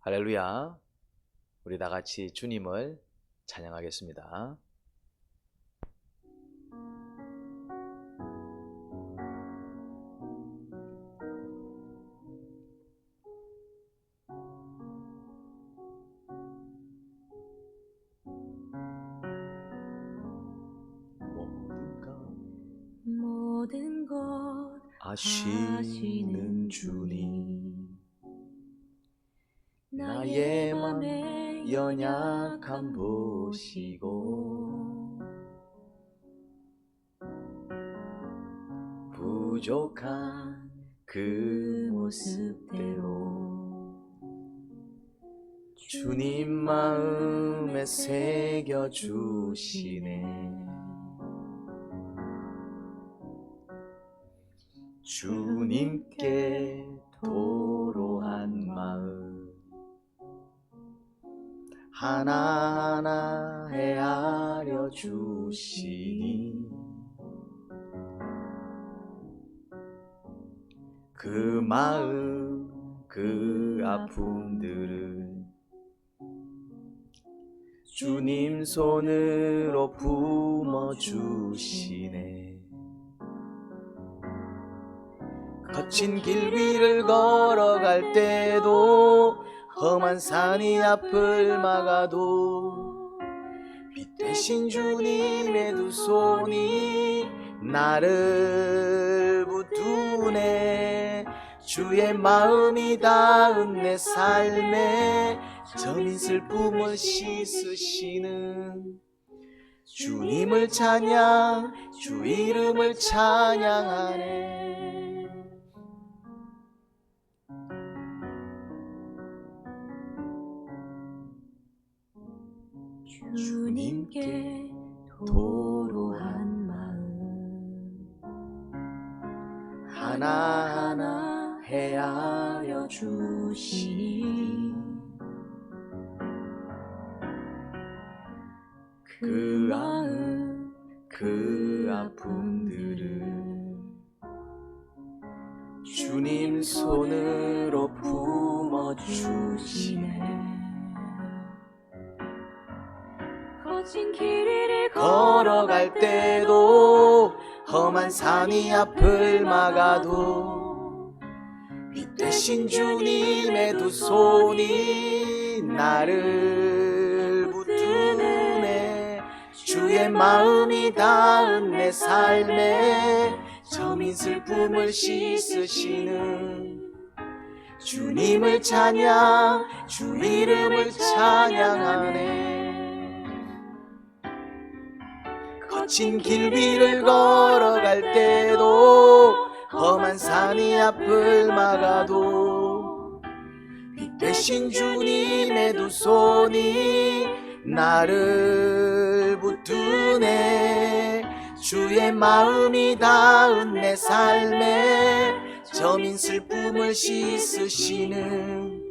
할렐루야. 우리 다 같이 주님을 찬양하겠습니다. 모든 것 아시는 주님, 나의 맘의 연약함 보시고 부족한 그 모습대로 주님 마음에 새겨주시네. 주님께 도로한 마음 하나하나 헤아려 주시니 그 마음 그 아픔들을 주님 손으로 품어주시네. 거친 길 위를 걸어갈 때도 험한 산이 앞을 막아도 빛 대신 주님의 두 손이 나를 붙드네. 주의 마음이 닿은 내 삶에 저민 슬픔을 씻으시는 주님을 찬양, 주 이름을 찬양하네. 주님께 도로한 마음 하나하나 헤아려 주시니 그 마음 그 아픔들을 주님 손으로 품어주시네. 거친 길 위를 걸어갈 때도 험한 산이 앞을 막아도 빛 대신 주님의 두 손이 나를 붙드네. 주의 마음이 닿은 내 삶에 저민 슬픔을 씻으시는 주님을 찬양, 주 이름을 찬양하네. 거친 길 위를 걸어갈 때도 험한 산이 앞을 막아도 빛 대신 주님의 두 손이 나를 붙드네. 주의 마음이 닿은 내 삶에 저민 슬픔을 씻으시는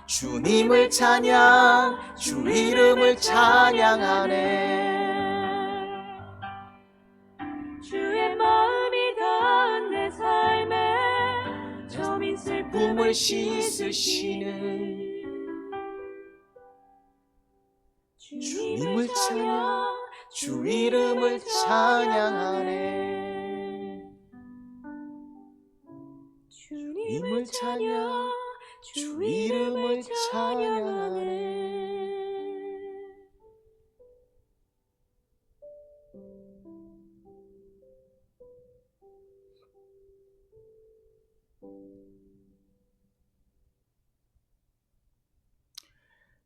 주님을 찬양, 주 이름을 찬양하네. 주의 마음이 닿은 내 삶에 저민 슬픔을 씻으시는 주님을 찬양, 주 이름을 찬양하네. 주님을 찬양, 주 이름을 찬양하네.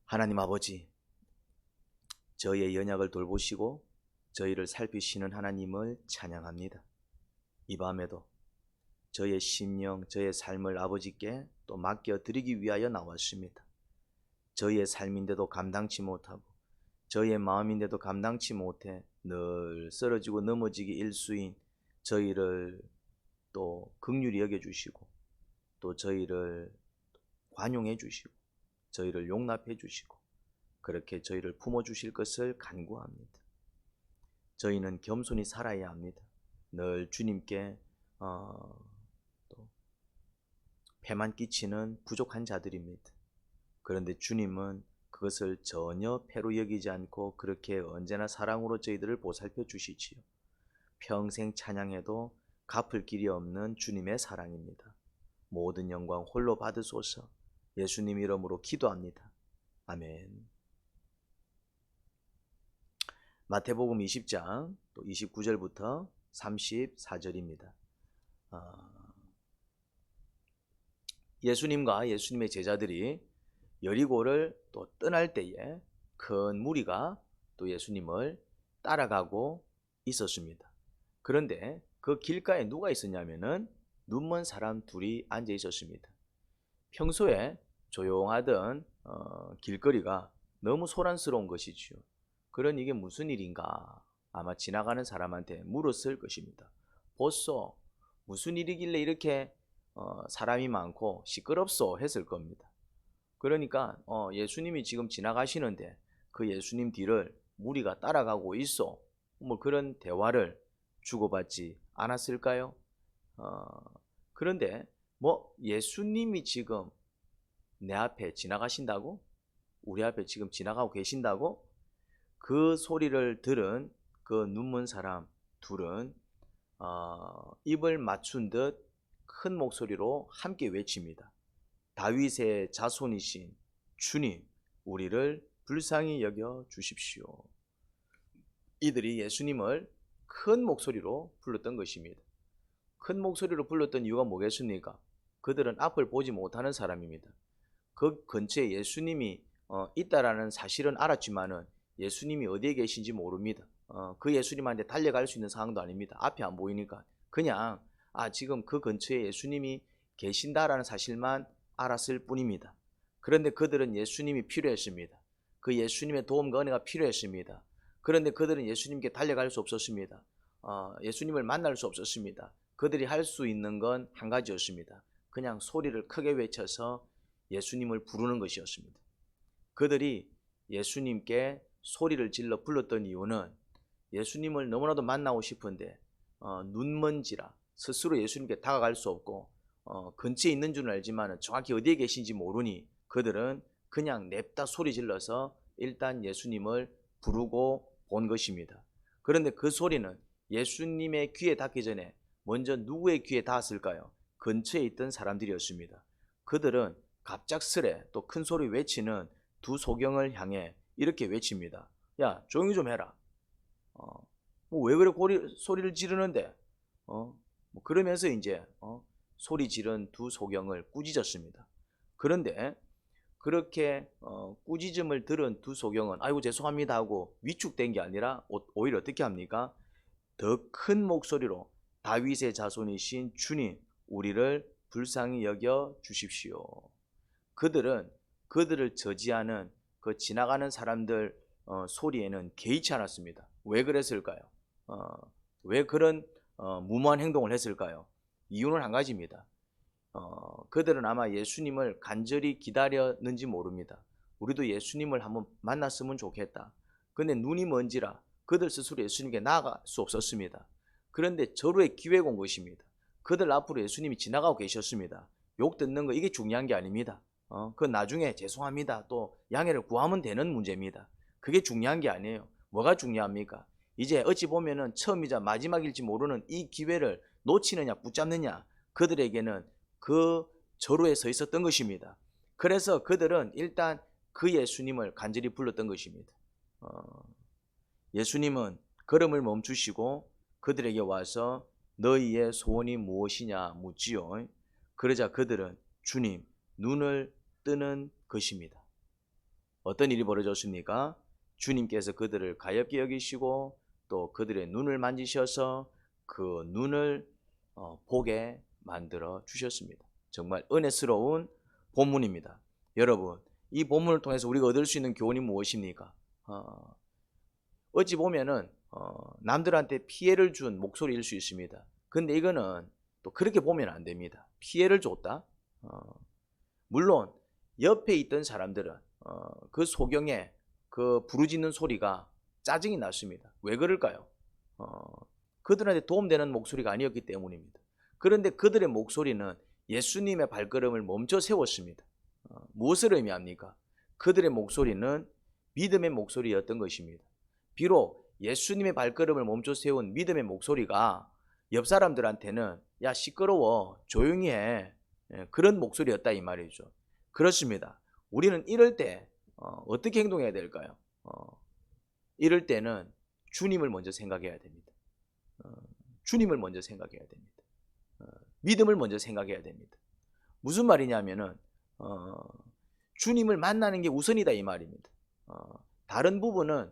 하나님 아버지, 저희의 연약을 돌보시고 저희를 살피시는 하나님을 찬양합니다. 이 밤에도 저의 심령, 저의 삶을 아버지께 또 맡겨드리기 위하여 나왔습니다. 저희의 삶인데도 감당치 못하고 저희의 마음인데도 감당치 못해 늘 쓰러지고 넘어지기 일수인 저희를 또 긍휼히 여겨주시고 또 저희를 관용해 주시고 저희를 용납해 주시고 그렇게 저희를 품어주실 것을 간구합니다. 저희는 겸손히 살아야 합니다. 늘 주님께 또 폐만 끼치는 부족한 자들입니다. 그런데 주님은 그것을 전혀 패로 여기지 않고 그렇게 언제나 사랑으로 저희들을 보살펴 주시지요. 평생 찬양해도 갚을 길이 없는 주님의 사랑입니다. 모든 영광 홀로 받으소서. 예수님 이름으로 기도합니다. 아멘. 마태복음 20장 또 29절부터 34절입니다. 예수님과 예수님의 제자들이 여리고를 또 떠날 때에 큰 무리가 또 예수님을 따라가고 있었습니다. 그런데 그 길가에 누가 있었냐면은 눈먼 사람 둘이 앉아 있었습니다. 평소에 조용하던 길거리가 너무 소란스러운 것이지요. 그런 이게 무슨 일인가 아마 지나가는 사람한테 물었을 것입니다. 보소, 무슨 일이길래 이렇게 사람이 많고 시끄럽소 했을 겁니다. 그러니까 예수님이 지금 지나가시는데 그 예수님 뒤를 무리가 따라가고 있어. 뭐 그런 대화를 주고받지 않았을까요? 그런데 뭐 예수님이 지금 내 앞에 지나가신다고? 우리 앞에 지금 지나가고 계신다고? 그 소리를 들은 그 눈먼 사람 둘은 입을 맞춘 듯 큰 목소리로 함께 외칩니다. 다윗의 자손이신 주님, 우리를 불쌍히 여겨 주십시오. 이들이 예수님을 큰 목소리로 불렀던 것입니다. 큰 목소리로 불렀던 이유가 뭐겠습니까? 그들은 앞을 보지 못하는 사람입니다. 그 근처에 예수님이 있다라는 사실은 알았지만은 예수님이 어디에 계신지 모릅니다. 그 예수님한테 달려갈 수 있는 상황도 아닙니다. 앞이 안 보이니까 그냥 지금 그 근처에 예수님이 계신다라는 사실만 알았을 뿐입니다. 그런데 그들은 예수님이 필요했습니다. 그 예수님의 도움과 은혜가 필요했습니다. 그런데 그들은 예수님께 달려갈 수 없었습니다. 예수님을 만날 수 없었습니다. 그들이 할 수 있는 건 한 가지였습니다. 그냥 소리를 크게 외쳐서 예수님을 부르는 것이었습니다. 그들이 예수님께 소리를 질러 불렀던 이유는 예수님을 너무나도 만나고 싶은데 눈먼지라 스스로 예수님께 다가갈 수 없고 근처에 있는 줄은 알지만 정확히 어디에 계신지 모르니 그들은 그냥 냅다 소리 질러서 일단 예수님을 부르고 본 것입니다. 그런데 그 소리는 예수님의 귀에 닿기 전에 먼저 누구의 귀에 닿았을까요? 근처에 있던 사람들이었습니다. 그들은 갑작스레 또 큰 소리 외치는 두 소경을 향해 이렇게 외칩니다. 야, 조용히 좀 해라. 왜 그래 소리를 지르는데? 그러면서 이제 소리 지른 두 소경을 꾸짖었습니다. 그런데 그렇게 꾸짖음을 들은 두 소경은 아이고 죄송합니다 하고 위축된 게 아니라 오히려 어떻게 합니까? 더 큰 목소리로 다윗의 자손이신 주님, 우리를 불쌍히 여겨 주십시오. 그들은 그들을 저지하는 그 지나가는 사람들 소리에는 개의치 않았습니다. 왜 그랬을까요? 왜 그런 무모한 행동을 했을까요? 이유는 한 가지입니다. 그들은 아마 예수님을 간절히 기다렸는지 모릅니다. 우리도 예수님을 한번 만났으면 좋겠다. 근데 눈이 먼지라 그들 스스로 예수님께 나아갈 수 없었습니다. 그런데 절호의 기회가 온 것입니다. 그들 앞으로 예수님이 지나가고 계셨습니다. 욕 듣는 거 이게 중요한 게 아닙니다. 그 나중에 죄송합니다 또 양해를 구하면 되는 문제입니다. 그게 중요한 게 아니에요. 뭐가 중요합니까? 이제 어찌 보면은 처음이자 마지막일지 모르는 이 기회를 놓치느냐 붙잡느냐 그들에게는 그 절호에 서 있었던 것입니다. 그래서 그들은 일단 그 예수님을 간절히 불렀던 것입니다. 예수님은 걸음을 멈추시고 그들에게 와서 너희의 소원이 무엇이냐 묻지요. 그러자 그들은 주님 눈을 뜨는 것입니다. 어떤 일이 벌어졌습니까? 주님께서 그들을 가엾게 여기시고 또 그들의 눈을 만지셔서 그 눈을 보게 만들어 주셨습니다. 정말 은혜스러운 본문입니다. 여러분, 이 본문을 통해서 우리가 얻을 수 있는 교훈이 무엇입니까? 어찌 보면은 남들한테 피해를 준 목소리일 수 있습니다. 근데 이거는 또 그렇게 보면 안 됩니다. 피해를 줬다? 물론 옆에 있던 사람들은 그 소경의 그 부르짖는 소리가 짜증이 났습니다. 왜 그럴까요? 그들한테 도움되는 목소리가 아니었기 때문입니다. 그런데 그들의 목소리는 예수님의 발걸음을 멈춰 세웠습니다. 무엇을 의미합니까? 그들의 목소리는 믿음의 목소리였던 것입니다. 비록 예수님의 발걸음을 멈춰 세운 믿음의 목소리가 옆 사람들한테는 야 시끄러워 조용히 해 그런 목소리였다 이 말이죠. 그렇습니다. 우리는 이럴 때 어떻게 행동해야 될까요? 이럴 때는 주님을 먼저 생각해야 됩니다. 주님을 먼저 생각해야 됩니다. 믿음을 먼저 생각해야 됩니다. 무슨 말이냐면은 주님을 만나는 게 우선이다 이 말입니다. 다른 부분은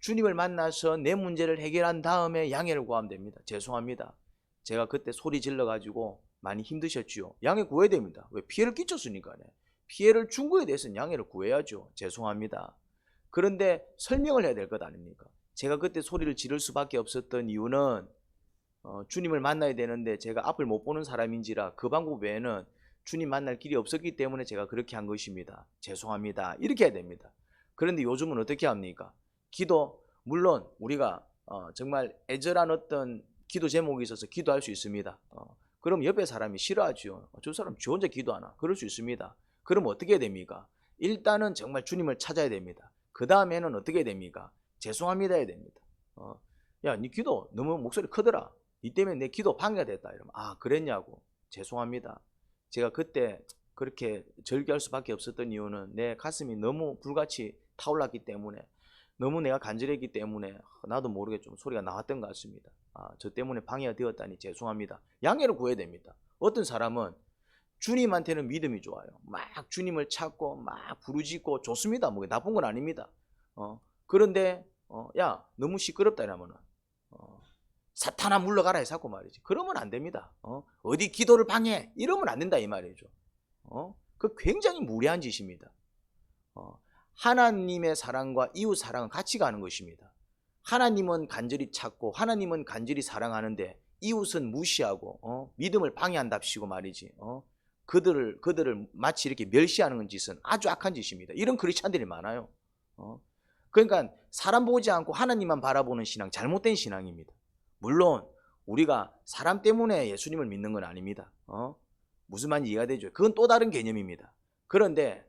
주님을 만나서 내 문제를 해결한 다음에 양해를 구하면 됩니다. 죄송합니다. 제가 그때 소리 질러가지고 많이 힘드셨지요. 양해 구해야 됩니다. 왜? 피해를 끼쳤으니까요. 피해를 준 거에 대해서는 양해를 구해야죠. 죄송합니다. 그런데 설명을 해야 될 것 아닙니까? 제가 그때 소리를 지를 수밖에 없었던 이유는 주님을 만나야 되는데 제가 앞을 못 보는 사람인지라 그 방법 외에는 주님 만날 길이 없었기 때문에 제가 그렇게 한 것입니다. 죄송합니다. 이렇게 해야 됩니다. 그런데 요즘은 어떻게 합니까? 기도, 물론 우리가 정말 애절한 어떤 기도 제목이 있어서 기도할 수 있습니다. 그럼 옆에 사람이 싫어하죠. 저 사람 지 혼자 기도하나? 그럴 수 있습니다. 그럼 어떻게 해야 됩니까? 일단은 정말 주님을 찾아야 됩니다. 그 다음에는 어떻게 해야 됩니까? 죄송합니다 해야 됩니다. 야, 네 기도 너무 목소리 크더라. 네 때문에 내 기도 방해가 됐다. 이러면 아 그랬냐고. 죄송합니다. 제가 그때 그렇게 절규할 수밖에 없었던 이유는 내 가슴이 너무 불같이 타올랐기 때문에 너무 내가 간절했기 때문에 나도 모르게 좀 소리가 나왔던 것 같습니다. 저 때문에 방해가 되었다니 죄송합니다. 양해를 구해야 됩니다. 어떤 사람은 주님한테는 믿음이 좋아요. 막 주님을 찾고 막 부르짖고 좋습니다. 뭐 나쁜 건 아닙니다. 그런데 야 너무 시끄럽다 이러면은 사탄아 물러가라 해서 말이지. 그러면 안 됩니다. 어디 기도를 방해 이러면 안 된다 이 말이죠. 그 굉장히 무례한 짓입니다. 하나님의 사랑과 이웃 사랑은 같이 가는 것입니다. 하나님은 간절히 찾고 하나님은 간절히 사랑하는데 이웃은 무시하고 믿음을 방해한답시고 말이지. 그들을 마치 이렇게 멸시하는 짓은 아주 악한 짓입니다. 이런 크리스찬들이 많아요. 그러니까 사람 보지 않고 하나님만 바라보는 신앙, 잘못된 신앙입니다. 물론 우리가 사람 때문에 예수님을 믿는 건 아닙니다. 무슨 말인지 이해가 되죠? 그건 또 다른 개념입니다. 그런데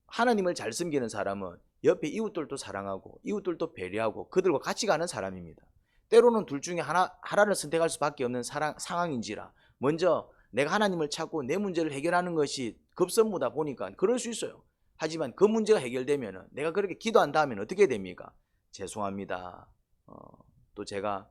하나님을 잘 섬기는 사람은 옆에 이웃들도 사랑하고 이웃들도 배려하고 그들과 같이 가는 사람입니다. 때로는 둘 중에 하나를 선택할 수밖에 없는 상황인지라 먼저 내가 하나님을 찾고 내 문제를 해결하는 것이 급선무다 보니까 그럴 수 있어요. 하지만 그 문제가 해결되면 내가 그렇게 기도한 다음에 어떻게 됩니까? 죄송합니다. 또 제가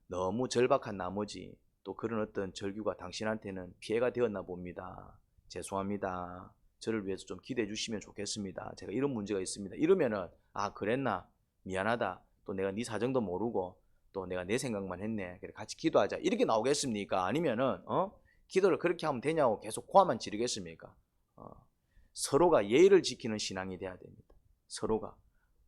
너무 절박한 나머지 또 그런 어떤 절규가 당신한테는 피해가 되었나 봅니다. 죄송합니다. 저를 위해서 좀 기도해 주시면 좋겠습니다. 제가 이런 문제가 있습니다. 이러면은 아 그랬나? 미안하다. 또 내가 네 사정도 모르고 또 내가 내 생각만 했네. 그래 같이 기도하자. 이렇게 나오겠습니까? 아니면은 기도를 그렇게 하면 되냐고 계속 고함만 지르겠습니까? 서로가 예의를 지키는 신앙이 돼야 됩니다. 서로가.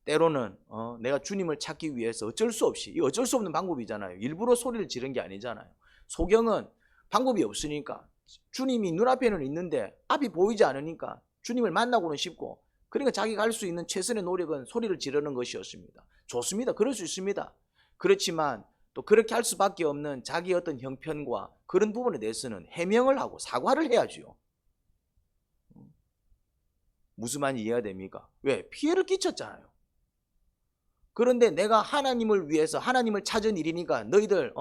때로는 내가 주님을 찾기 위해서 어쩔 수 없이 어쩔 수 없는 방법이잖아요. 일부러 소리를 지른 게 아니잖아요. 소경은 방법이 없으니까 주님이 눈앞에는 있는데 앞이 보이지 않으니까 주님을 만나고는 싶고 그러니까 자기가 할 수 있는 최선의 노력은 소리를 지르는 것이었습니다. 좋습니다. 그럴 수 있습니다. 그렇지만 또 그렇게 할 수밖에 없는 자기의 어떤 형편과 그런 부분에 대해서는 해명을 하고 사과를 해야지요. 무슨 말인지 이해가 됩니까? 왜? 피해를 끼쳤잖아요. 그런데 내가 하나님을 위해서 하나님을 찾은 일이니까 너희들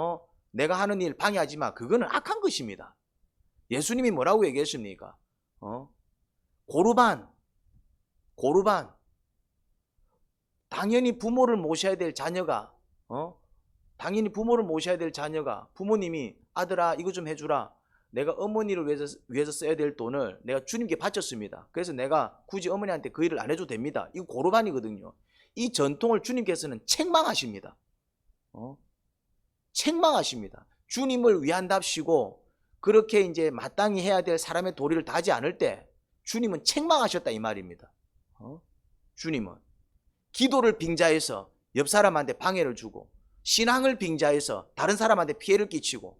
내가 하는 일 방해하지 마. 그거는 악한 것입니다. 예수님이 뭐라고 얘기했습니까? 고르반. 당연히 부모를 모셔야 될 자녀가 부모님이 아들아 이거 좀 해주라. 내가 어머니를 위해서 써야 될 돈을 내가 주님께 바쳤습니다. 그래서 내가 굳이 어머니한테 그 일을 안 해줘도 됩니다. 이거 고르반이거든요. 이 전통을 주님께서는 책망하십니다. 책망하십니다. 주님을 위한답시고 그렇게 이제 마땅히 해야 될 사람의 도리를 다하지 않을 때 주님은 책망하셨다 이 말입니다. 주님은 기도를 빙자해서 옆 사람한테 방해를 주고 신앙을 빙자해서 다른 사람한테 피해를 끼치고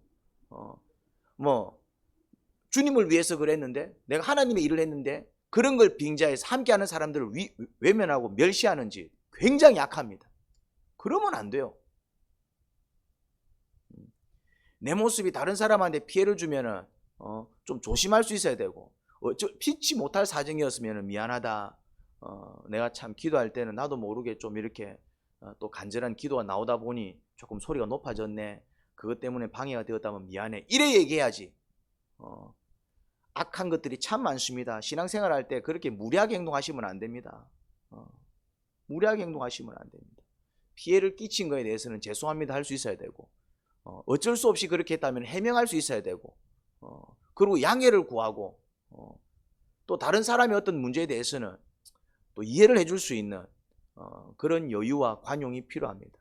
주님을 위해서 그랬는데 내가 하나님의 일을 했는데 그런 걸 빙자해서 함께하는 사람들을 외면하고 멸시하는지 굉장히 약합니다. 그러면 안 돼요. 내 모습이 다른 사람한테 피해를 주면은 좀 조심할 수 있어야 되고 피치 못할 사정이었으면 미안하다. 내가 참 기도할 때는 나도 모르게 좀 이렇게 또 간절한 기도가 나오다 보니 조금 소리가 높아졌네. 그것 때문에 방해가 되었다면 미안해. 이래 얘기해야지. 악한 것들이 참 많습니다. 신앙생활 할 때 그렇게 무리하게 행동하시면 안 됩니다. 무리하게 행동하시면 안 됩니다. 피해를 끼친 거에 대해서는 죄송합니다 할 수 있어야 되고, 어쩔 수 없이 그렇게 했다면 해명할 수 있어야 되고, 그리고 양해를 구하고, 또 다른 사람의 어떤 문제에 대해서는 또 이해를 해줄 수 있는 그런 여유와 관용이 필요합니다.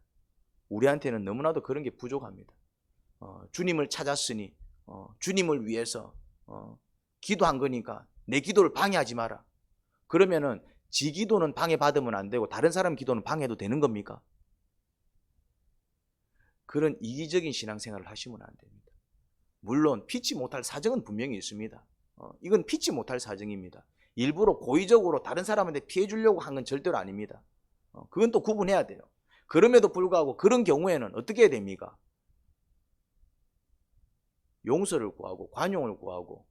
우리한테는 너무나도 그런 게 부족합니다. 주님을 찾았으니 주님을 위해서 기도한 거니까 내 기도를 방해하지 마라. 그러면은 지 기도는 방해받으면 안 되고 다른 사람 기도는 방해도 되는 겁니까? 그런 이기적인 신앙생활을 하시면 안 됩니다. 물론 피치 못할 사정은 분명히 있습니다. 이건 피치 못할 사정입니다. 일부러 고의적으로 다른 사람한테 피해 주려고 한 건 절대로 아닙니다. 그건 또 구분해야 돼요. 그럼에도 불구하고 그런 경우에는 어떻게 해야 됩니까? 용서를 구하고 관용을 구하고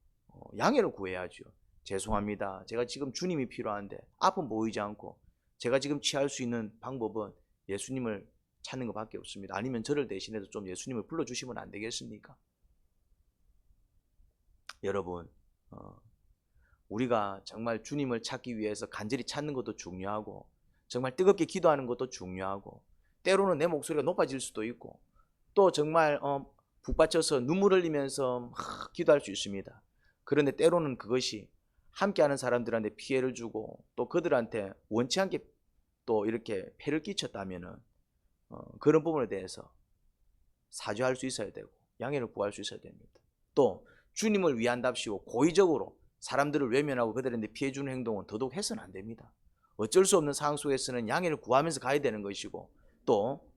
양해를 구해야죠. 죄송합니다. 제가 지금 주님이 필요한데 아픔 보이지 않고 제가 지금 취할 수 있는 방법은 예수님을 찾는 것밖에 없습니다. 아니면 저를 대신해서 좀 예수님을 불러주시면 안 되겠습니까? 여러분, 우리가 정말 주님을 찾기 위해서 간절히 찾는 것도 중요하고 정말 뜨겁게 기도하는 것도 중요하고 때로는 내 목소리가 높아질 수도 있고 또 정말 북받쳐서 눈물 흘리면서 기도할 수 있습니다. 그런데 때로는 그것이 함께하는 사람들한테 피해를 주고 또 그들한테 원치 않게 또 이렇게 폐를 끼쳤다면은 그런 부분에 대해서 사죄할 수 있어야 되고 양해를 구할 수 있어야 됩니다. 또 주님을 위한답시고 고의적으로 사람들을 외면하고 그들한테 피해 주는 행동은 더더욱 해서는 안 됩니다. 어쩔 수 없는 상황 속에서는 양해를 구하면서 가야 되는 것이고 또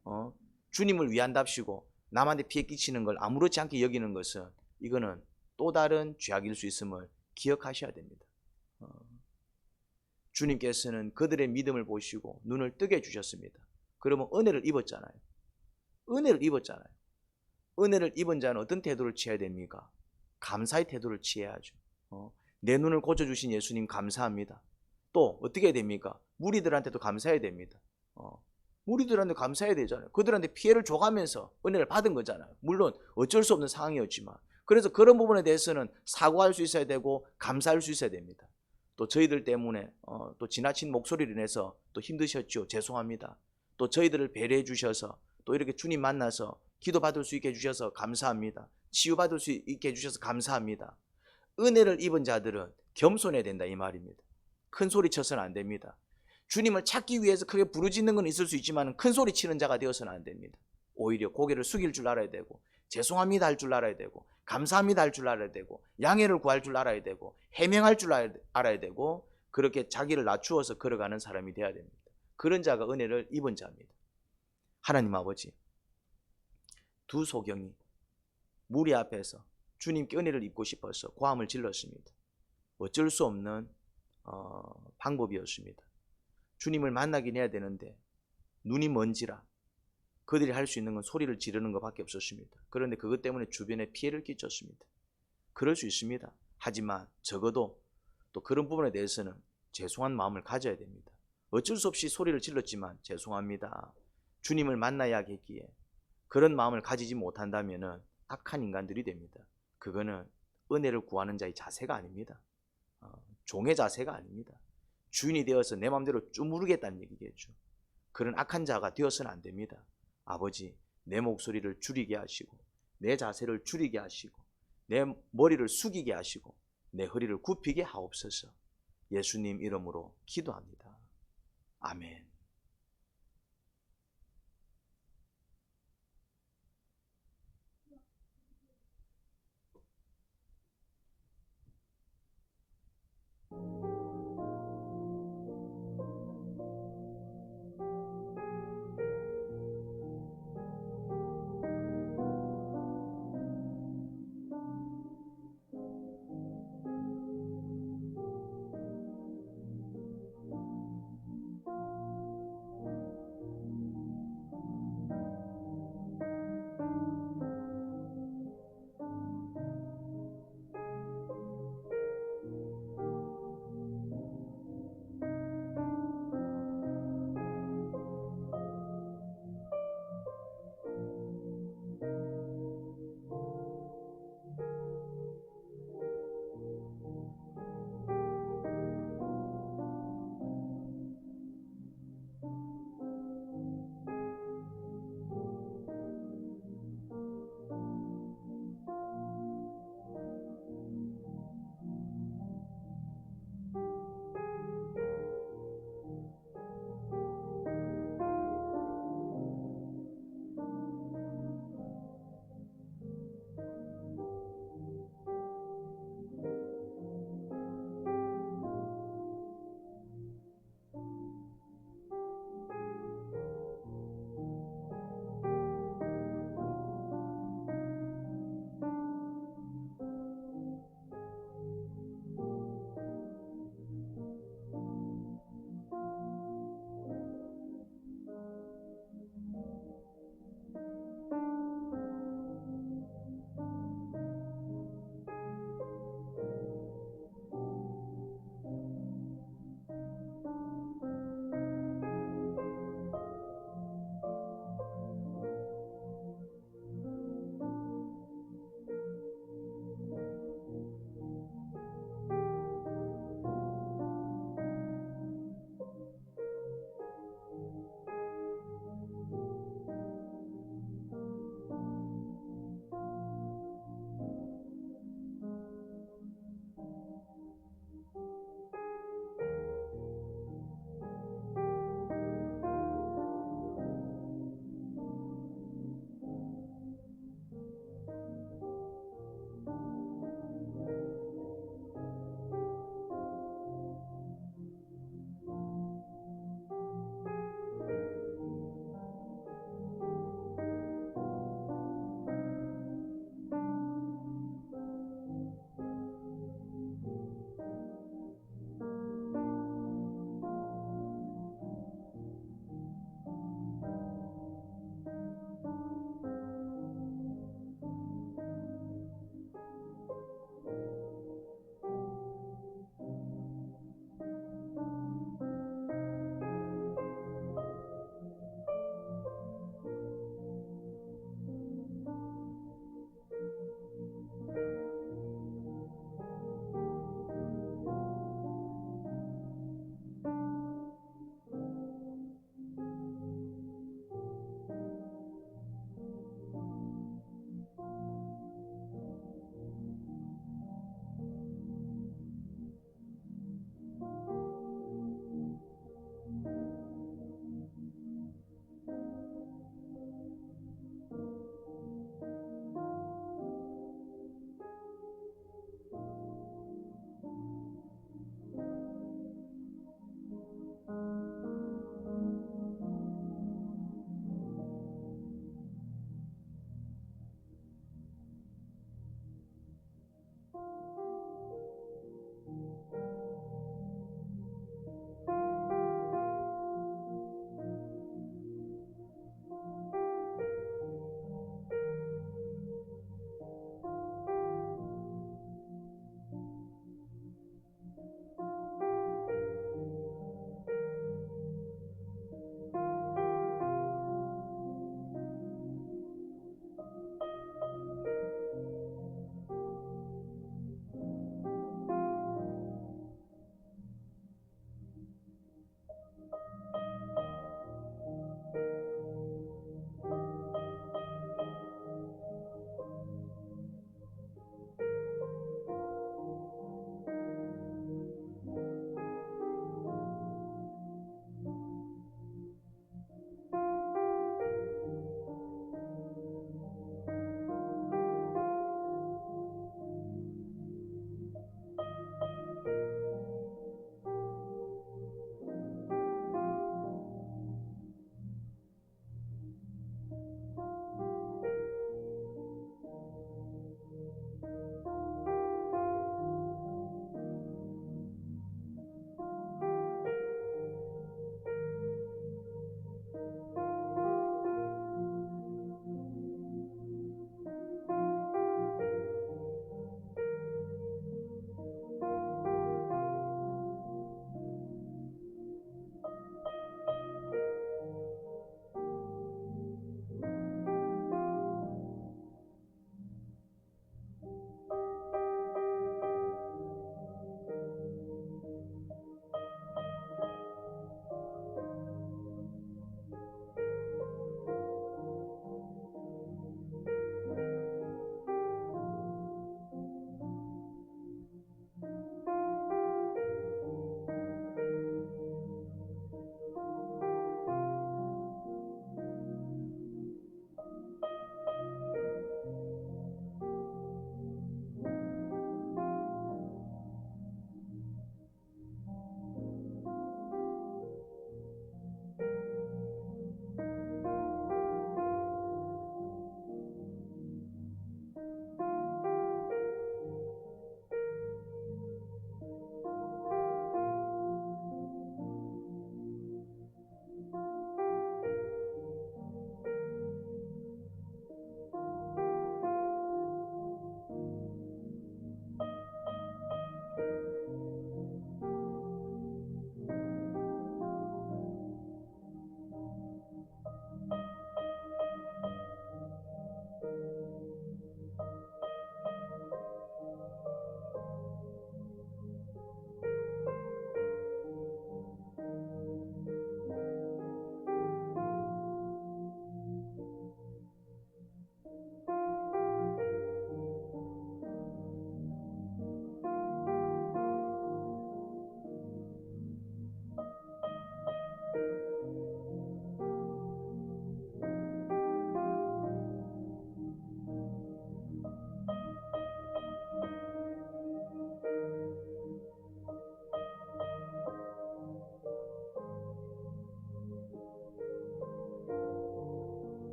주님을 위한답시고 남한테 피해 끼치는 걸 아무렇지 않게 여기는 것은 이거는 또 다른 죄악일 수 있음을 기억하셔야 됩니다. 주님께서는 그들의 믿음을 보시고 눈을 뜨게 해주셨습니다. 그러면 은혜를 입었잖아요. 은혜를 입었잖아요. 은혜를 입은 자는 어떤 태도를 취해야 됩니까? 감사의 태도를 취해야죠. 내 눈을 고쳐주신 예수님 감사합니다. 또 어떻게 해야 됩니까? 무리들한테도 감사해야 됩니다. 무리들한테 감사해야 되잖아요. 그들한테 피해를 줘가면서 은혜를 받은 거잖아요. 물론 어쩔 수 없는 상황이었지만 그래서 그런 부분에 대해서는 사과할 수 있어야 되고 감사할 수 있어야 됩니다. 또 저희들 때문에 또 지나친 목소리를 인해서 또 힘드셨죠. 죄송합니다. 또 저희들을 배려해 주셔서 또 이렇게 주님 만나서 기도받을 수 있게 해주셔서 감사합니다. 치유받을 수 있게 해주셔서 감사합니다. 은혜를 입은 자들은 겸손해야 된다 이 말입니다. 큰 소리 쳐서는 안 됩니다. 주님을 찾기 위해서 크게 부르짖는 건 있을 수 있지만 큰 소리 치는 자가 되어서는 안 됩니다. 오히려 고개를 숙일 줄 알아야 되고 죄송합니다 할 줄 알아야 되고 감사합니다 할 줄 알아야 되고 양해를 구할 줄 알아야 되고 해명할 줄 알아야 되고 그렇게 자기를 낮추어서 걸어가는 사람이 되어야 됩니다. 그런 자가 은혜를 입은 자입니다. 하나님 아버지, 두 소경이 무리 앞에서 주님께 은혜를 입고 싶어서 고함을 질렀습니다. 어쩔 수 없는 방법이었습니다. 주님을 만나긴 해야 되는데 눈이 먼지라 그들이 할 수 있는 건 소리를 지르는 것밖에 없었습니다. 그런데 그것 때문에 주변에 피해를 끼쳤습니다. 그럴 수 있습니다. 하지만 적어도 또 그런 부분에 대해서는 죄송한 마음을 가져야 됩니다. 어쩔 수 없이 소리를 질렀지만 죄송합니다. 주님을 만나야겠기에 그런 마음을 가지지 못한다면 악한 인간들이 됩니다. 그거는 은혜를 구하는 자의 자세가 아닙니다. 종의 자세가 아닙니다. 주인이 되어서 내 마음대로 쪼무르겠다는 얘기겠죠. 그런 악한 자가 되어서는 안 됩니다. 아버지, 내 목소리를 줄이게 하시고 내 자세를 줄이게 하시고 내 머리를 숙이게 하시고 내 허리를 굽히게 하옵소서. 예수님 이름으로 기도합니다. 아멘.